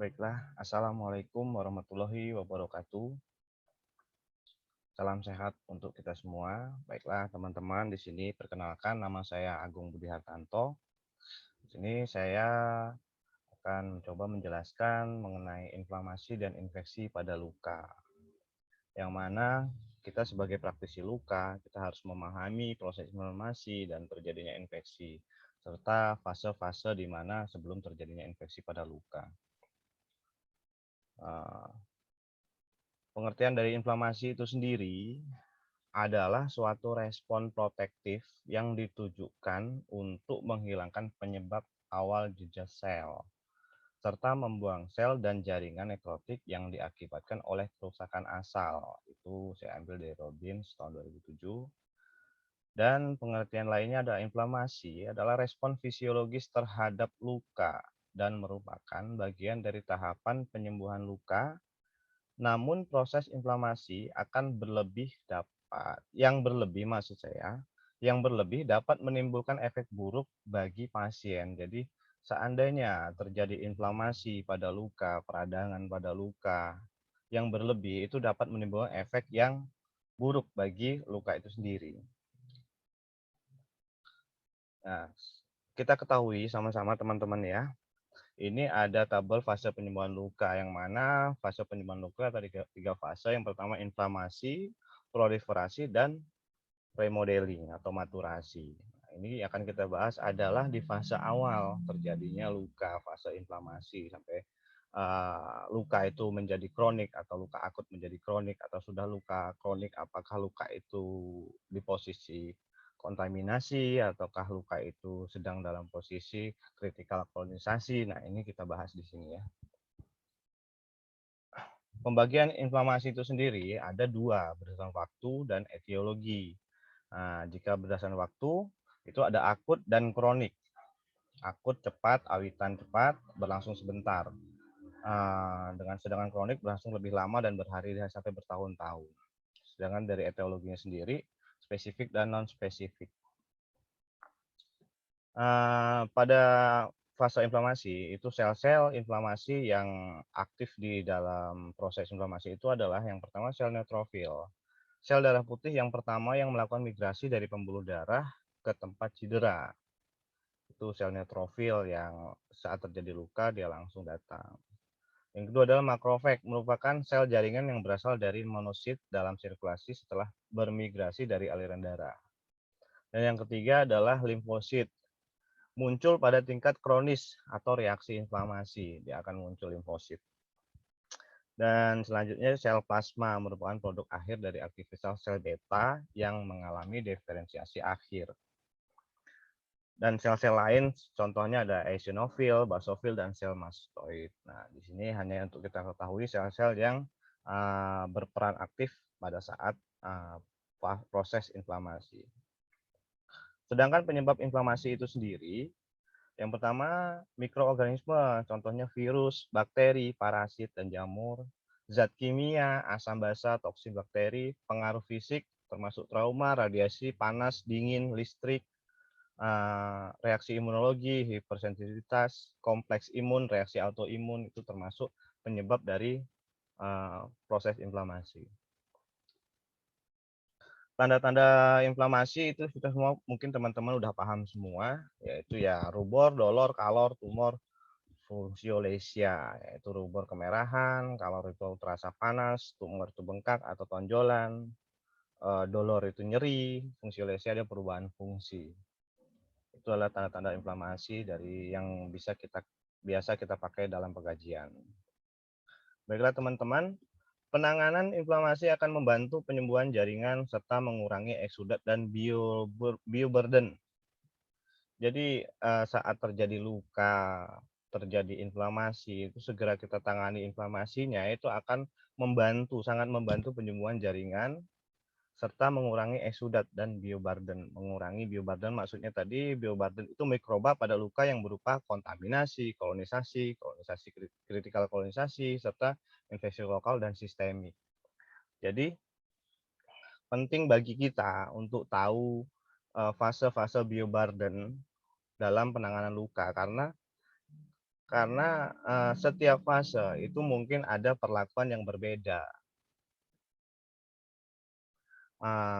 Baiklah, Assalamualaikum warahmatullahi wabarakatuh. Salam sehat untuk kita semua. Baiklah, teman-teman, di sini perkenalkan nama saya Agung Budi Hartanto. Di sini saya akan mencoba menjelaskan mengenai inflamasi dan infeksi pada luka. Yang mana kita sebagai praktisi luka, kita harus memahami proses inflamasi dan terjadinya infeksi, serta fase-fase di mana sebelum terjadinya infeksi pada luka. Pengertian dari inflamasi itu sendiri adalah suatu respon protektif yang ditujukan untuk menghilangkan penyebab awal jejak sel, serta membuang sel dan jaringan nekrotik yang diakibatkan oleh kerusakan asal. Itu saya ambil dari Robbins tahun 2007. Dan pengertian lainnya adalah inflamasi adalah respon fisiologis terhadap luka dan merupakan bagian dari tahapan penyembuhan luka. Namun proses inflamasi akan yang berlebih dapat menimbulkan efek buruk bagi pasien. Jadi seandainya terjadi inflamasi pada luka, peradangan pada luka yang berlebih itu dapat menimbulkan efek yang buruk bagi luka itu sendiri. Nah, kita ketahui sama-sama teman-teman ya. Ini ada tabel fase penyembuhan luka, yang mana fase penyembuhan luka ada tiga fase. Yang pertama inflamasi, proliferasi, dan remodeling atau maturasi. Ini akan kita bahas adalah di fase awal terjadinya luka, fase inflamasi sampai luka itu menjadi kronik atau luka akut menjadi kronik, atau sudah luka kronik apakah luka itu di posisi kontaminasi ataukah luka itu sedang dalam posisi kritikal kolonisasi. Nah, ini kita bahas di sini ya. Pembagian inflamasi itu sendiri ada dua, berdasarkan waktu dan etiologi. Nah, jika berdasarkan waktu, itu ada akut dan kronik. Akut cepat, awitan cepat, berlangsung sebentar. Sedangkan kronik berlangsung lebih lama dan berhari-hari sampai bertahun-tahun. Sedangkan dari etiologinya sendiri, spesifik dan non-spesifik. Pada fase inflamasi, itu sel-sel inflamasi yang aktif di dalam proses inflamasi itu adalah yang pertama sel neutrofil. Sel darah putih yang pertama yang melakukan migrasi dari pembuluh darah ke tempat cedera. Itu sel neutrofil yang saat terjadi luka dia langsung datang. Yang kedua adalah makrofag, merupakan sel jaringan yang berasal dari monosit dalam sirkulasi setelah bermigrasi dari aliran darah. Dan yang ketiga adalah limfosit, muncul pada tingkat kronis atau reaksi inflamasi, dia akan muncul limfosit. Dan selanjutnya sel plasma merupakan produk akhir dari aktivitas sel beta yang mengalami diferensiasi akhir. Dan sel-sel lain contohnya ada eosinofil, basofil, dan sel mastoid. Nah, di sini hanya untuk kita ketahui sel-sel yang berperan aktif pada saat proses inflamasi. Sedangkan penyebab inflamasi itu sendiri, yang pertama mikroorganisme, contohnya virus, bakteri, parasit, dan jamur. Zat kimia, asam basa, toksin bakteri, pengaruh fisik, termasuk trauma, radiasi, panas, dingin, listrik, reaksi imunologi, hipersensitivitas, kompleks imun, reaksi autoimun, itu termasuk penyebab dari proses inflamasi. Tanda-tanda inflamasi itu kita semua mungkin teman-teman udah paham semua, yaitu ya rubor, dolor, kalor, tumor, fungsiolesia, yaitu rubor kemerahan, kalor itu terasa panas, tumor itu bengkak atau tonjolan, dolor itu nyeri, fungsiolesia ada perubahan fungsi. Itu adalah tanda-tanda inflamasi dari yang biasa kita pakai dalam pengkajian. Baiklah teman-teman, penanganan inflamasi akan membantu penyembuhan jaringan serta mengurangi eksudat dan bioburden. Jadi saat terjadi luka, terjadi inflamasi, itu segera kita tangani inflamasinya, itu akan sangat membantu penyembuhan jaringan serta mengurangi eksudat dan bioburden. Mengurangi bioburden maksudnya tadi bioburden itu mikroba pada luka yang berupa kontaminasi, kolonisasi, kritikal kolonisasi, serta infeksi lokal dan sistemik. Jadi penting bagi kita untuk tahu fase-fase bioburden dalam penanganan luka, karena karena, setiap fase itu mungkin ada perlakuan yang berbeda.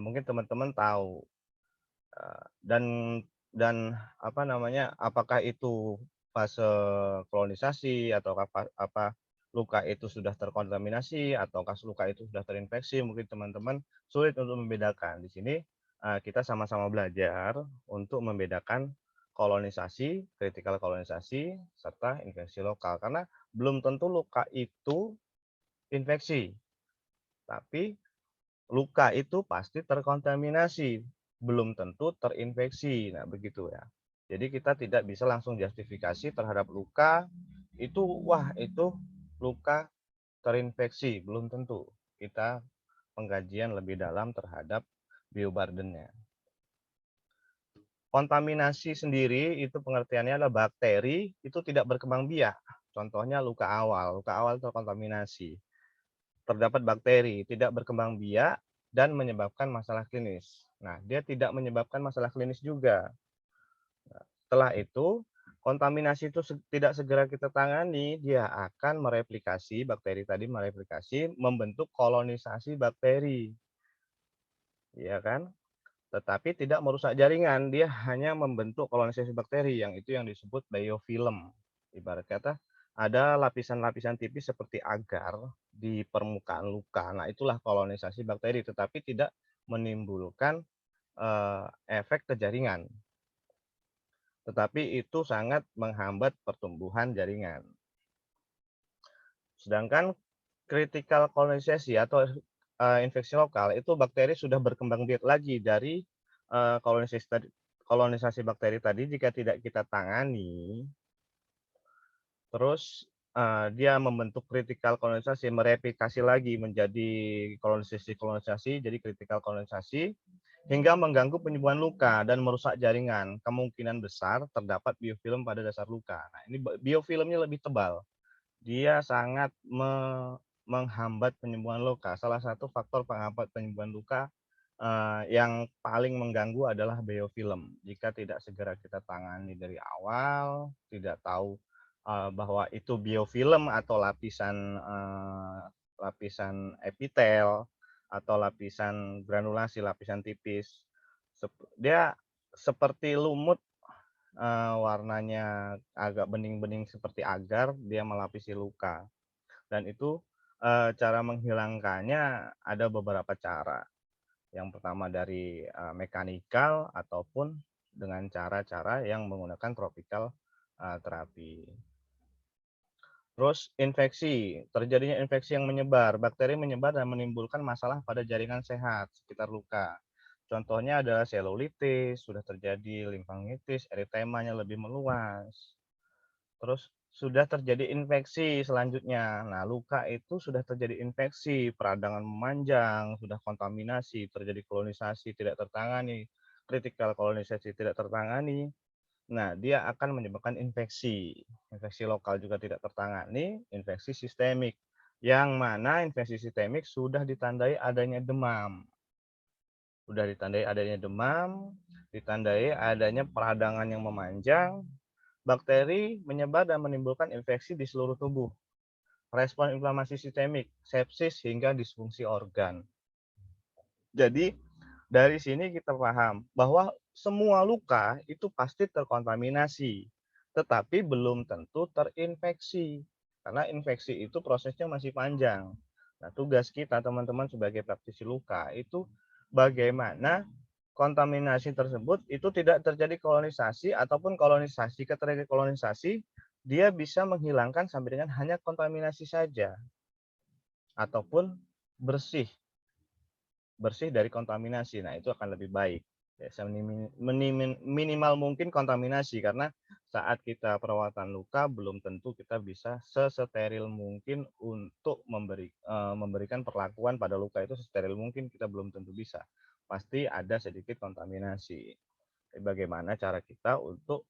Mungkin teman-teman tahu, dan apa namanya, apakah itu fase kolonisasi ataukah luka itu sudah terkontaminasi ataukah luka itu sudah terinfeksi, mungkin teman-teman sulit untuk membedakan. Di sini, kita sama-sama belajar untuk membedakan kolonisasi, kritikal kolonisasi, serta infeksi lokal. Karena belum tentu luka itu infeksi, tapi luka itu pasti terkontaminasi, belum tentu terinfeksi. Nah, begitu ya. Jadi kita tidak bisa langsung justifikasi terhadap luka itu, wah itu luka terinfeksi, belum tentu. Kita pengkajian lebih dalam terhadap bioburden-nya. Kontaminasi sendiri itu pengertiannya adalah bakteri itu tidak berkembang biak. Contohnya luka awal terkontaminasi. Terdapat bakteri tidak berkembang biak dan menyebabkan masalah klinis. Nah, dia tidak menyebabkan masalah klinis juga. Setelah itu, kontaminasi itu tidak segera kita tangani, dia akan mereplikasi, bakteri tadi mereplikasi, membentuk kolonisasi bakteri. Ya kan? Tetapi tidak merusak jaringan, dia hanya membentuk kolonisasi bakteri, yang itu yang disebut biofilm. Ibarat kata, ada lapisan-lapisan tipis seperti agar di permukaan luka. Nah, itulah kolonisasi bakteri, tetapi tidak menimbulkan efek ke jaringan. Tetapi itu sangat menghambat pertumbuhan jaringan. Sedangkan critical kolonisasi atau infeksi lokal itu bakteri sudah berkembang biak lagi dari kolonisasi bakteri tadi jika tidak kita tangani, terus dia membentuk critical kolonisasi, mereplikasi lagi menjadi kolonisasi, jadi critical kolonisasi, hingga mengganggu penyembuhan luka dan merusak jaringan. Kemungkinan besar terdapat biofilm pada dasar luka. Nah, ini biofilmnya lebih tebal. Dia sangat menghambat penyembuhan luka. Salah satu faktor penghambat penyembuhan luka yang paling mengganggu adalah biofilm. Jika tidak segera kita tangani dari awal, tidak tahu bahwa itu biofilm atau lapisan epitel atau lapisan granulasi, lapisan tipis, dia seperti lumut, warnanya agak bening-bening seperti agar, dia melapisi luka. Dan itu cara menghilangkannya ada beberapa cara. Yang pertama dari mekanikal ataupun dengan cara-cara yang menggunakan tropikal terapi. Terus infeksi, terjadinya infeksi yang menyebar. Bakteri menyebar dan menimbulkan masalah pada jaringan sehat sekitar luka. Contohnya adalah selulitis, sudah terjadi limfangitis, eritemanya lebih meluas. Terus sudah terjadi infeksi selanjutnya. Nah, luka itu sudah terjadi infeksi, peradangan memanjang, sudah kontaminasi, terjadi kolonisasi tidak tertangani, kritikal kolonisasi tidak tertangani. Nah, dia akan menyebabkan infeksi. Infeksi lokal juga tidak tertangani, infeksi sistemik. Yang mana infeksi sistemik sudah ditandai adanya demam. Sudah ditandai adanya demam, ditandai adanya peradangan yang memanjang, bakteri menyebar dan menimbulkan infeksi di seluruh tubuh. Respon inflamasi sistemik, sepsis hingga disfungsi organ. Jadi dari sini kita paham bahwa semua luka itu pasti terkontaminasi, tetapi belum tentu terinfeksi. Karena infeksi itu prosesnya masih panjang. Nah, tugas kita teman-teman sebagai praktisi luka itu bagaimana kontaminasi tersebut itu tidak terjadi kolonisasi ataupun kolonisasi, ketika terjadi kolonisasi dia bisa menghilangkan sampai dengan hanya kontaminasi saja ataupun bersih dari kontaminasi. Nah, itu akan lebih baik. Ya, minimal mungkin kontaminasi karena saat kita perawatan luka belum tentu kita bisa sesteril mungkin untuk memberikan perlakuan pada luka itu sesteril mungkin kita belum tentu bisa. Pasti ada sedikit kontaminasi. Bagaimana cara kita untuk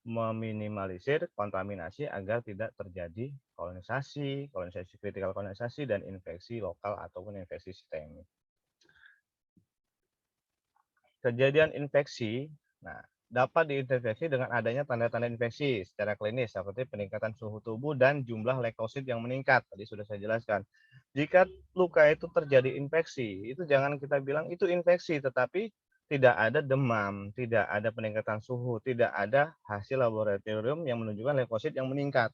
meminimalisir kontaminasi agar tidak terjadi kolonisasi kritikal kolonisasi dan infeksi lokal ataupun infeksi sistemik. Kejadian infeksi, nah dapat diintervensi dengan adanya tanda-tanda infeksi secara klinis seperti peningkatan suhu tubuh dan jumlah leukosit yang meningkat. Tadi sudah saya jelaskan. Jika luka itu terjadi infeksi, itu jangan kita bilang itu infeksi, tetapi tidak ada demam, tidak ada peningkatan suhu, tidak ada hasil laboratorium yang menunjukkan leukosit yang meningkat.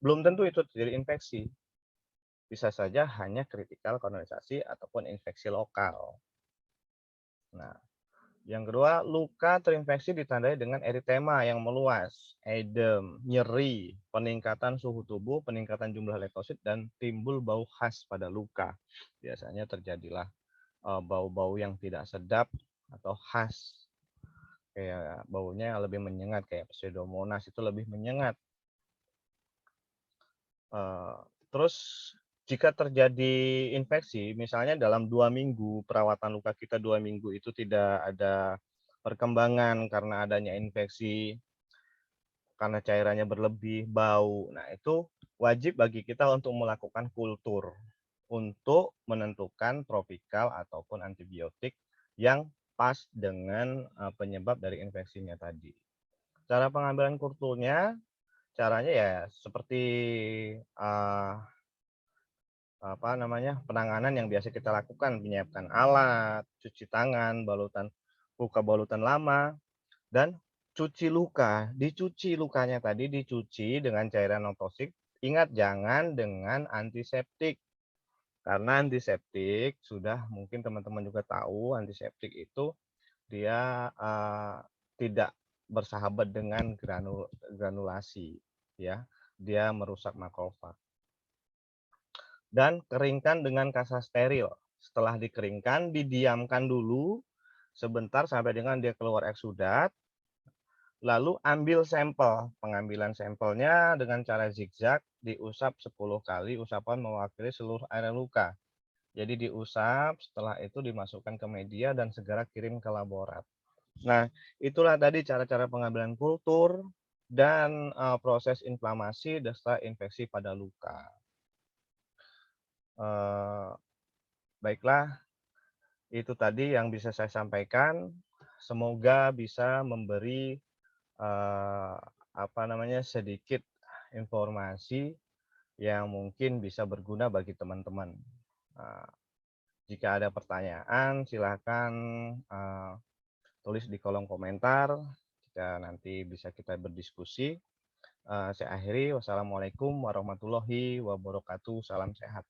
Belum tentu itu terjadi infeksi. Bisa saja hanya kritikal kolonisasi ataupun infeksi lokal. Nah, yang kedua, luka terinfeksi ditandai dengan eritema yang meluas, edem, nyeri, peningkatan suhu tubuh, peningkatan jumlah leukosit, dan timbul bau khas pada luka. Biasanya terjadilah bau-bau yang tidak sedap atau khas, kayak baunya lebih menyengat, kayak Pseudomonas itu lebih menyengat. Terus jika terjadi infeksi, misalnya dalam 2 minggu, perawatan luka kita 2 minggu itu tidak ada perkembangan karena adanya infeksi, karena cairannya berlebih, bau. Nah, itu wajib bagi kita untuk melakukan kultur, untuk menentukan tropikal ataupun antibiotik yang pas dengan, penyebab dari infeksinya tadi. Cara pengambilan kulturnya, caranya ya seperti, eee penanganan yang biasa kita lakukan, menyiapkan alat, cuci tangan, buka balutan lama, dan cuci luka. Dicuci lukanya tadi, dicuci dengan cairan non toksik. Ingat jangan dengan antiseptik, karena antiseptik sudah mungkin teman-teman juga tahu, antiseptik itu dia, tidak bersahabat dengan granulasi, ya, dia merusak makrofag. Dan keringkan dengan kasa steril. Setelah dikeringkan, didiamkan dulu sebentar sampai dengan dia keluar eksudat, lalu ambil sampel. Pengambilan sampelnya dengan cara zigzag, diusap 10 kali, usapan mewakili seluruh area luka. Jadi diusap, setelah itu dimasukkan ke media dan segera kirim ke laborat. Nah, itulah tadi cara-cara pengambilan kultur dan proses inflamasi serta infeksi pada luka. Eh, Baiklah, itu tadi yang bisa saya sampaikan. Semoga bisa memberi, sedikit informasi yang mungkin bisa berguna bagi teman-teman. Eee, Jika ada pertanyaan silakan, eee, tulis di kolom komentar, jika nanti bisa kita berdiskusi. Saya akhiri, wassalamualaikum warahmatullahi wabarakatuh, salam sehat.